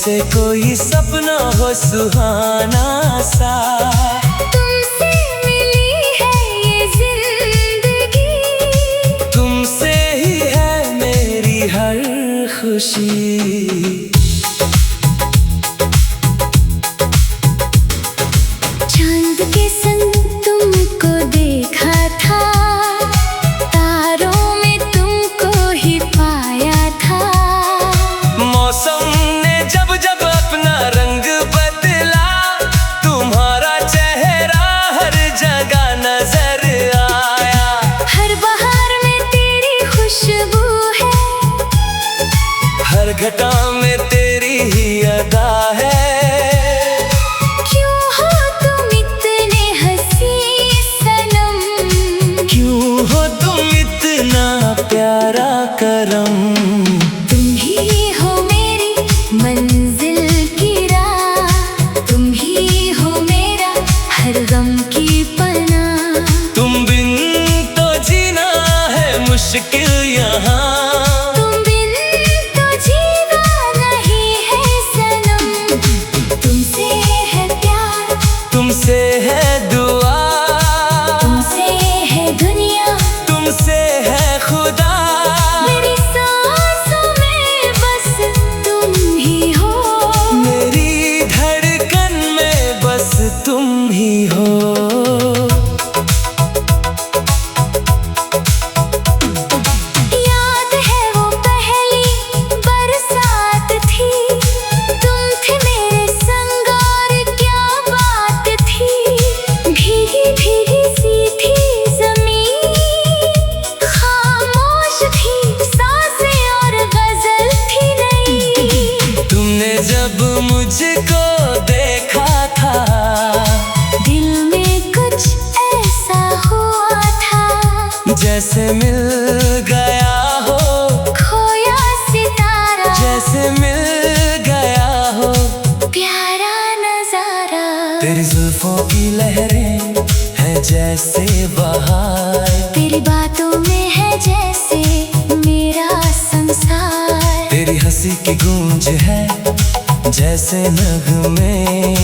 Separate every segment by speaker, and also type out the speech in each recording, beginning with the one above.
Speaker 1: जैसे कोई सपना हो सुहाना सा।
Speaker 2: तुमसे मिली है ये जिंदगी,
Speaker 1: तुमसे ही है मेरी हर खुशी।
Speaker 2: चांद के संग तुमको देखा था, तारों में तुमको ही पाया था।
Speaker 1: मौसम ने जब जब अपना रंग बदला, तुम्हारा चेहरा हर जगह नजर आया।
Speaker 2: हर बहार में तेरी खुशबू है,
Speaker 1: हर घटा में तेरी ही अदा है।
Speaker 2: क्यों हो तुम इतने हंसी सनम,
Speaker 1: क्यों हो तुम इतना प्यारा करम।
Speaker 2: तुम ही हो मेरी मंजिल की राह, तुम ही हो मेरा हर गम की पनाह।
Speaker 1: तुम बिन तो जीना है मुश्किल यहाँ,
Speaker 2: तुम बिन तो जीना नहीं है सनम। तुमसे है प्यार,
Speaker 1: तुमसे है दुआ,
Speaker 2: तुमसे है दुनिया,
Speaker 1: तुमसे है खुदा।
Speaker 2: मेरी सांसों में बस तुम ही हो,
Speaker 1: मेरी धड़कन में बस तुम ही हो।
Speaker 2: याद है वो पहली बरसात थी, तुम थे मेरे संग और क्या बात थी। भीगी भीगी सी थी ज़मीन, खामोश थी सांसें और गजल थी नई।
Speaker 1: तुमने जब मुझको देखा था,
Speaker 2: दिल में कुछ ऐसा हुआ था,
Speaker 1: जैसे मिल गया हो,
Speaker 2: खोया सितारा,
Speaker 1: जैसे मिल गया हो।
Speaker 2: प्यारा नजारा।
Speaker 1: तेरी जुल्फों की लहरें हैं जैसे बहार,
Speaker 2: तेरी बातों में है जैसे मेरा संसार।
Speaker 1: तेरी हंसी की गूंज है जैसे नगमे,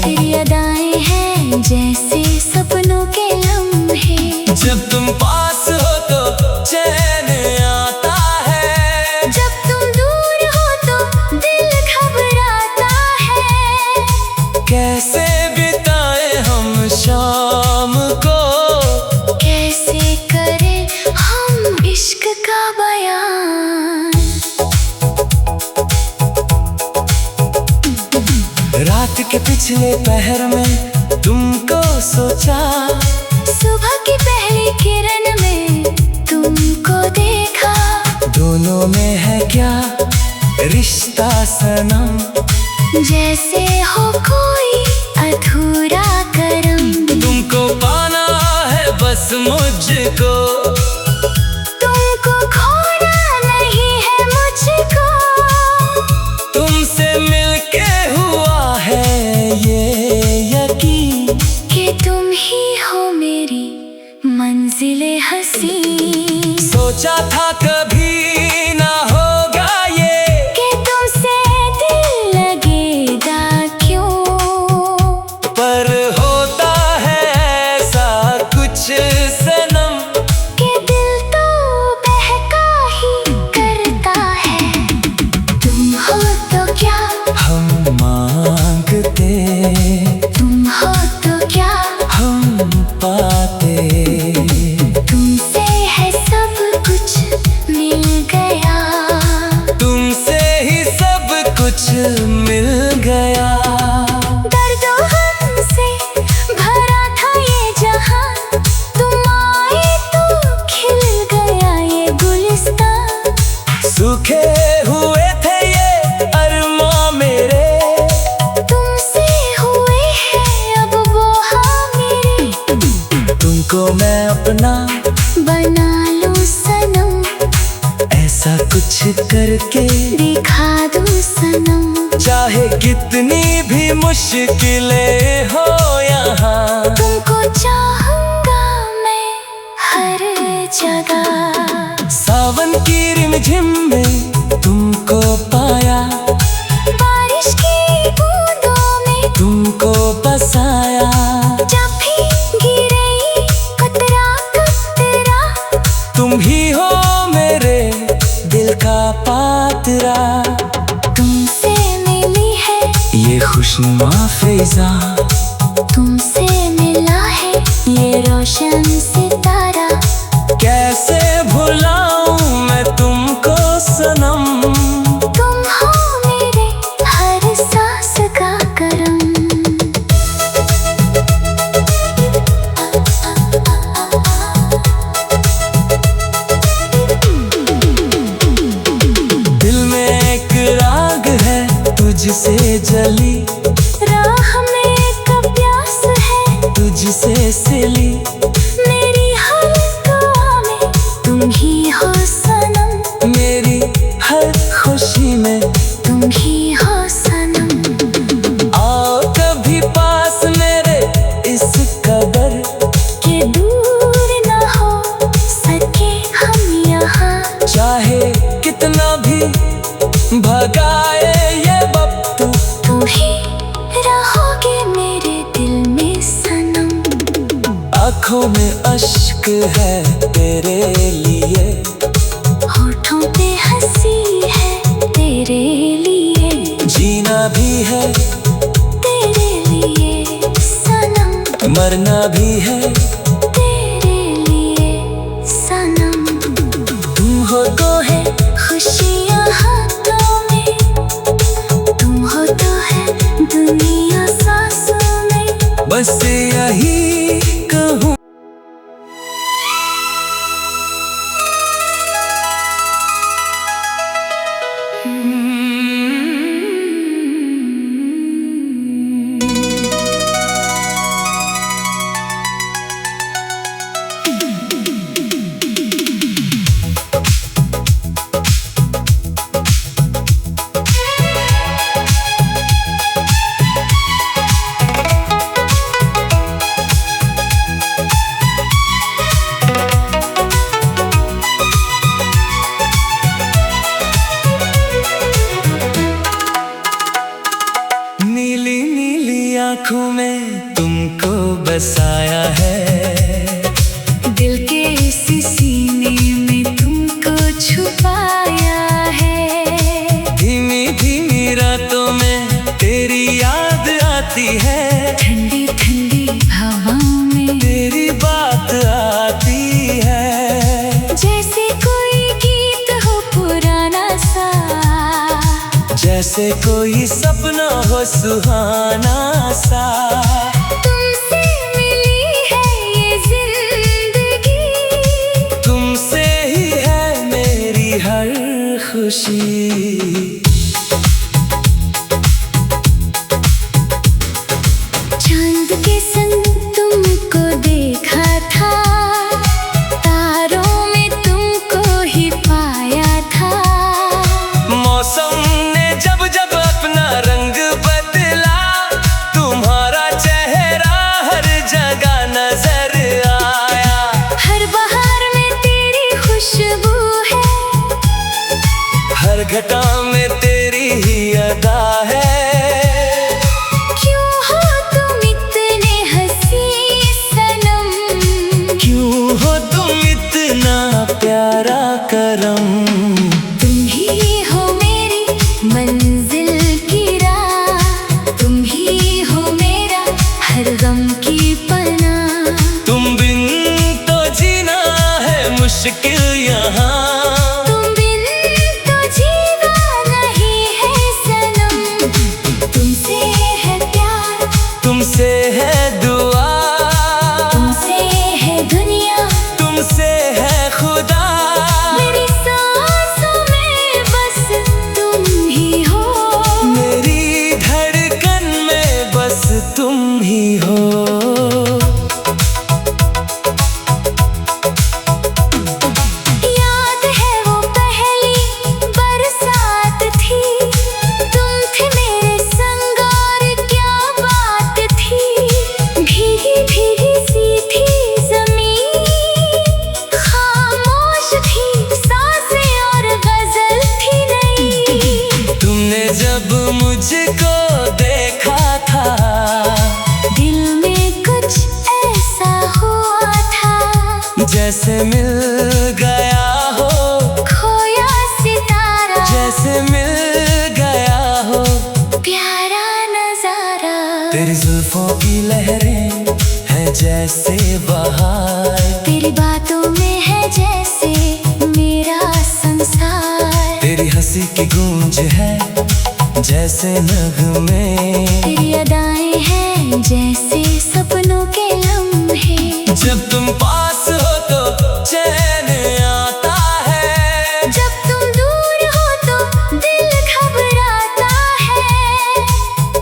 Speaker 2: तेरी अदाएं हैं जैसे सपनों के लम्हे।
Speaker 1: जब तुम पास हो तो चैन आता है,
Speaker 2: जब तुम दूर हो तो दिल घबराता है।
Speaker 1: कैसे बिताए हम शाम को,
Speaker 2: कैसे करें हम इश्क का बयान।
Speaker 1: रात के पिछले पहर में तुमको सोचा,
Speaker 2: सुबह की पहली किरण में तुमको देखा।
Speaker 1: दोनों में है क्या रिश्ता सनम,
Speaker 2: जैसे हो कोई अधूरा करम।
Speaker 1: तुमको पाना है बस मुझको,
Speaker 2: तुमको खोना नहीं है मुझको।
Speaker 1: तुमसे मिलके हुआ है ये यकीन,
Speaker 2: कि तुम ही हो मेरी मंजिले हसी।
Speaker 1: सोचा था कभी ना होगा ये,
Speaker 2: कि तुमसे दिल लगेगा क्यों,
Speaker 1: पर होता है ऐसा कुछ सनम।
Speaker 2: कि दिल तो बहका ही करता है। तुम हो तो क्या
Speaker 1: हम मांगते,
Speaker 2: तुम हो तो क्या
Speaker 1: हम पाते।
Speaker 2: तुमसे है सब कुछ मिल गया,
Speaker 1: तुमसे ही सब कुछ मिल गया।
Speaker 2: दर्दो हमसे भरा था ये जहां, तुम आए तो खिल गया ये गुलिस्तान।
Speaker 1: सूखे हुए थे ये अरमां मेरे,
Speaker 2: तुमसे हुए हैं अब वो हाँ मेरे।
Speaker 1: तुमको मैं अपना
Speaker 2: बना लूं सनम,
Speaker 1: ऐसा कुछ करके
Speaker 2: दिखा दूं सनम।
Speaker 1: चाहे कितनी भी मुश्किलें हो यहाँ,
Speaker 2: तुमको चाहूंगा मैं हर जगह।
Speaker 1: सावन की रिमझिम में तुमको पाया,
Speaker 2: बारिश की
Speaker 1: तुम ही हो मेरे दिल का पातरा।
Speaker 2: तुमसे मिली है
Speaker 1: ये खुशनुमा फिजा,
Speaker 2: तुमसे मिला है ये रोशन सितारा।
Speaker 1: कैसे भुलाऊं मैं तुमको सनम,
Speaker 2: तुम हो मेरे हर सांस का करम।
Speaker 1: दिल में एक राग है तुझसे जली,
Speaker 2: राह में एक प्यास है
Speaker 1: तुझसे सिली।
Speaker 2: मेरी हर दुआ में तुम ही हो सनम,
Speaker 1: मेरी हर खुशी में
Speaker 2: तुम ही हो सनम।
Speaker 1: आओ कभी पास मेरे इस कदर,
Speaker 2: के दूर न हो सके हम यहाँ।
Speaker 1: चाहे कितना भी भगाए ये वक्त,
Speaker 2: तुम ही रहोगे मेरे दिल में सनम।
Speaker 1: आँखों में अश्क है तेरे लिए,
Speaker 2: होठों पे हंसी है तेरे लिए।
Speaker 1: जीना भी है
Speaker 2: तेरे लिए सनम,
Speaker 1: मरना भी है
Speaker 2: तेरे लिए सनम।
Speaker 1: तुम हो तो है
Speaker 2: खुशियाँ हाथों में, तुम हो तो है दुनिया सांसों में।
Speaker 1: बस यही कहूँ। नीली नीली आँखों में तुमको बसाया है,
Speaker 2: दिल के इसी सीने में तुमको छुपाया है।
Speaker 1: धीमी धीमी रातों में तेरी याद आती है,
Speaker 2: ठंडी ठंडी हवाओं में
Speaker 1: तेरी बात आती है।
Speaker 2: जैसे कोई गीत हो पुराना सा,
Speaker 1: जैसे कोई सपना हो सुहाना सा।
Speaker 2: तुमसे मिली है ये जिंदगी,
Speaker 1: तुमसे ही है मेरी हर खुशी।
Speaker 2: चांद के संग तुमको देखा था, तारों में तुमको ही पाया था।
Speaker 1: मौसम ने जब जब अपना रंग बदला, तुम्हारा चेहरा हर जगह नजर आया।
Speaker 2: हर बहार में तेरी खुशबू है,
Speaker 1: हर घटा में तेरी ही अदा है।
Speaker 2: क्यों हो तुम इतने हंसी सनम,
Speaker 1: क्यों हो तुम इतना प्यारा करम।
Speaker 2: तुम ही हो मेरी मंजिल की राह, तुम ही हो मेरा हर गम की पनाह।
Speaker 1: तुम बिन तो जीना है मुश्किल यहाँ,
Speaker 2: तुम बिन तो जीना नहीं है सनम। तुमसे है प्यार,
Speaker 1: तुमसे है दुआ,
Speaker 2: तुमसे है दुनिया,
Speaker 1: तुमसे है खुदा।
Speaker 2: मेरी सांसों में बस तुम ही हो,
Speaker 1: मेरी धड़कन में बस तुम ही हो।
Speaker 2: याद है वो पहली बरसात थी, तुम थे मेरे संग और क्या बात थी। भीगी भीगी सी थी ज़मीन, खामोश थी सांसें और गजल थी नई।
Speaker 1: तुमने जब मुझको देखा था,
Speaker 2: दिल में कुछ ऐसा हुआ था,
Speaker 1: जैसे मिल गए जैसे बहार,
Speaker 2: तेरी बातों में है जैसे मेरा संसार।
Speaker 1: तेरी हंसी की गूंज है जैसे नगमे,
Speaker 2: तेरी अदाएं हैं जैसे सपनों के लम्हे।
Speaker 1: जब तुम पास हो तो चैन आता है,
Speaker 2: जब तुम दूर हो तो दिल घबराता है।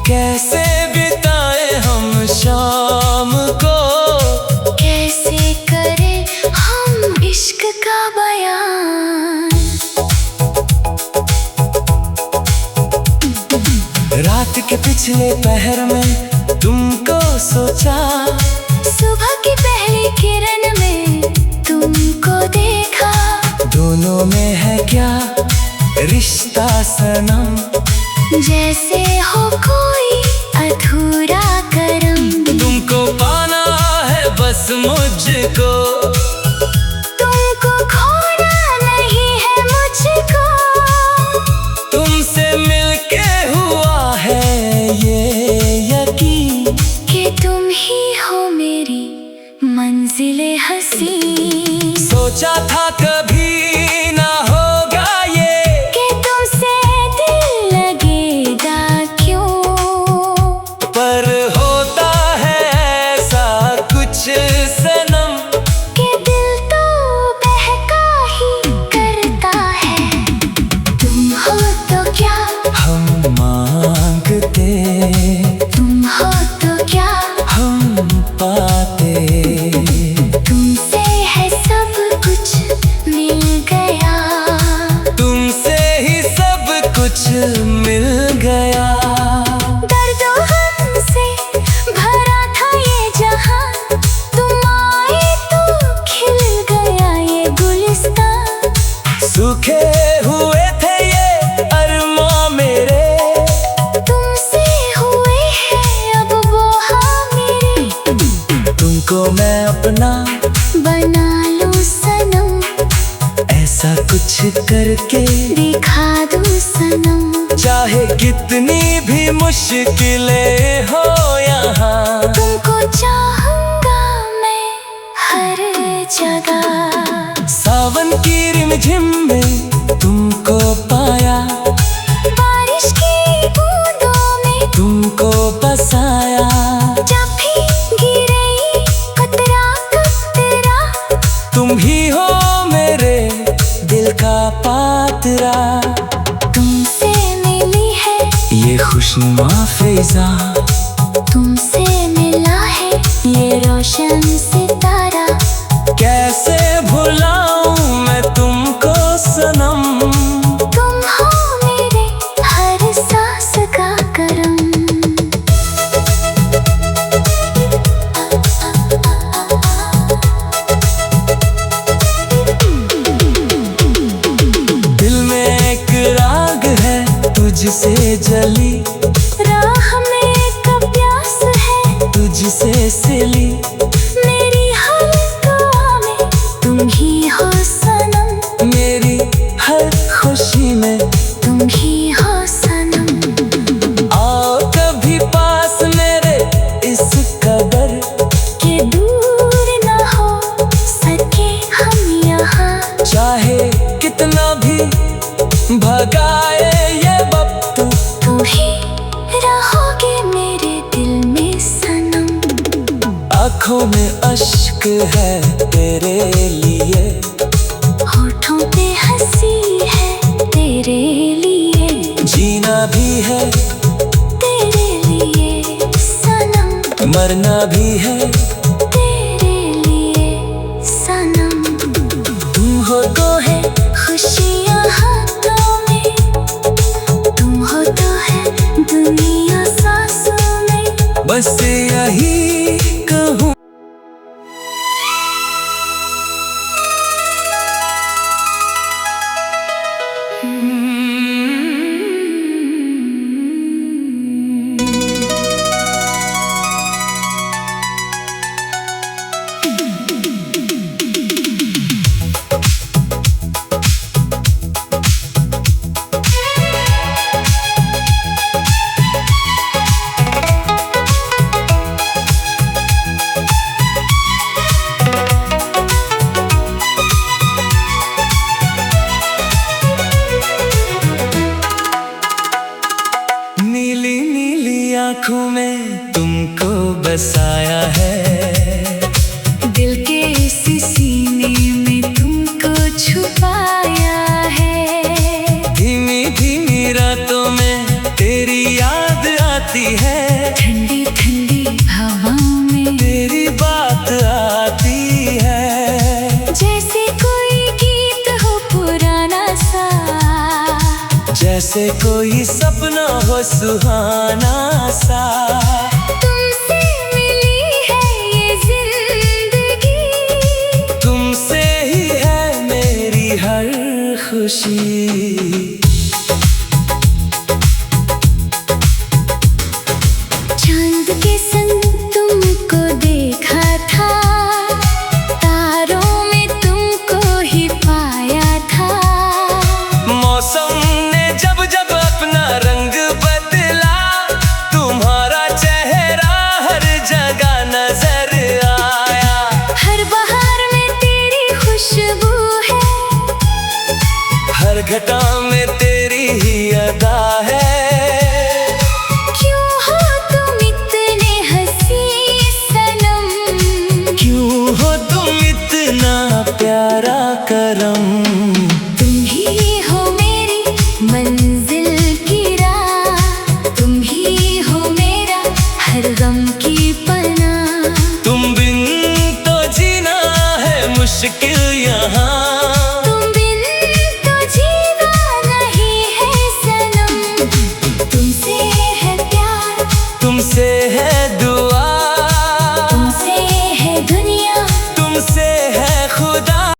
Speaker 1: कैसे बिताए हम शाम को,
Speaker 2: कैसे करें हम इश्क का बयान।
Speaker 1: रात के पिछले पहर में तुमको सोचा,
Speaker 2: सुबह की पहली किरण में तुमको देखा।
Speaker 1: दोनों में है क्या रिश्ता सनम,
Speaker 2: जैसे हो कोई अधूरा करम।
Speaker 1: तुमको पाना है बस मुझको,
Speaker 2: तुमको खोना नहीं है मुझको।
Speaker 1: तुमसे मिलके हुआ है ये यकीन
Speaker 2: कि तुम ही हो मेरी मंजिले हसी।
Speaker 1: सोचा था कभी ना होगा ये,
Speaker 2: कि तुमसे दिल लगेगा क्यों।
Speaker 1: पर होता है ऐसा कुछ सनम,
Speaker 2: कि दिल तो बहका ही करता है। तुम हो तो क्या,
Speaker 1: हम मांगते,
Speaker 2: तुम हो तो क्या,
Speaker 1: हम पाते।
Speaker 2: तुमसे है सब कुछ मिल गया।
Speaker 1: तुमसे ही सब कुछ मिल गया।
Speaker 2: दर्दों गम से भरा था ये जहां, तुम आए तो खिल गया ये गुलिस्तान।
Speaker 1: सूखे हुए थे ये अरमां मेरे,
Speaker 2: तुमसे हुए हैं अब वो हाँ मेरे।
Speaker 1: तुमको मैं अपना
Speaker 2: बना लूं सनम,
Speaker 1: ऐसा कुछ करके
Speaker 2: दिखा दूं सनम।
Speaker 1: चाहे कितनी भी मुश्किलें हो यहाँ,
Speaker 2: तुमको चाहूंगा मैं हर जगह।
Speaker 1: सावन की रिमझिम में तुमको पाया,
Speaker 2: बारिश की बूंदों में
Speaker 1: तुमको बसाया।
Speaker 2: जब भी गिरे कतरा कतरा,
Speaker 1: तुम ही हो मेरे दिल का पातरा।
Speaker 2: तुमसे मिली है
Speaker 1: ये खुशनुमा फिजा,
Speaker 2: तुमसे मिला है ये रोशन सितारा।
Speaker 1: कैसे भुलाऊं मैं तुमको सनम,
Speaker 2: तुम हो मेरे हर सांस का करम।
Speaker 1: दिल में एक राग है तुझसे जली,
Speaker 2: राह में एक प्यास है
Speaker 1: तुझसे सिली।
Speaker 2: मेरी हर दुआ में तुम ही हो सनम।
Speaker 1: मेरी हर खुशी में
Speaker 2: तुम ही हो सनम।
Speaker 1: आओ कभी पास मेरे इस कदर,
Speaker 2: कि दूर न हो सके हम यहाँ।
Speaker 1: चाहे कितना भी भगाए ये वक्त,
Speaker 2: तुम ही रहोगे मेरे दिल में सनम।
Speaker 1: आँखों में अश्क है तेरे लिए,
Speaker 2: होठों पे हंसी है तेरे लिए।
Speaker 1: जीना भी है
Speaker 2: तेरे लिए सनम,
Speaker 1: मरना भी है
Speaker 2: तेरे लिए सनम।
Speaker 1: तुम हो तो है
Speaker 2: खुशियाँ हाथों में, तुम हो तो है दुनिया सांसों में।
Speaker 1: बस यही कहूँ। जैसे कोई सपना हो सुहाना सा।
Speaker 2: तुमसे मिली है ये जिंदगी,
Speaker 1: तुमसे ही है मेरी हर खुशी।
Speaker 2: चांद के संग तुमको देखा था, तारों में तुमको ही पाया था।
Speaker 1: मौसम ने जब जब अपना रंग बदला, तुम्हारा चेहरा हर जगह नजर आया।
Speaker 2: हर बहार में तेरी खुशबू है,
Speaker 1: हर घटा में तेरी ही अदा है।
Speaker 2: क्यों हो तुम इतने हंसी सनम,
Speaker 1: क्यों हो तुम इतना प्यारा करम।
Speaker 2: तुम ही हो मेरी मंजिल की राह, तुम ही हो मेरा हर गम की पनाह।
Speaker 1: तुम बिन तो जीना है मुश्किल यहाँ।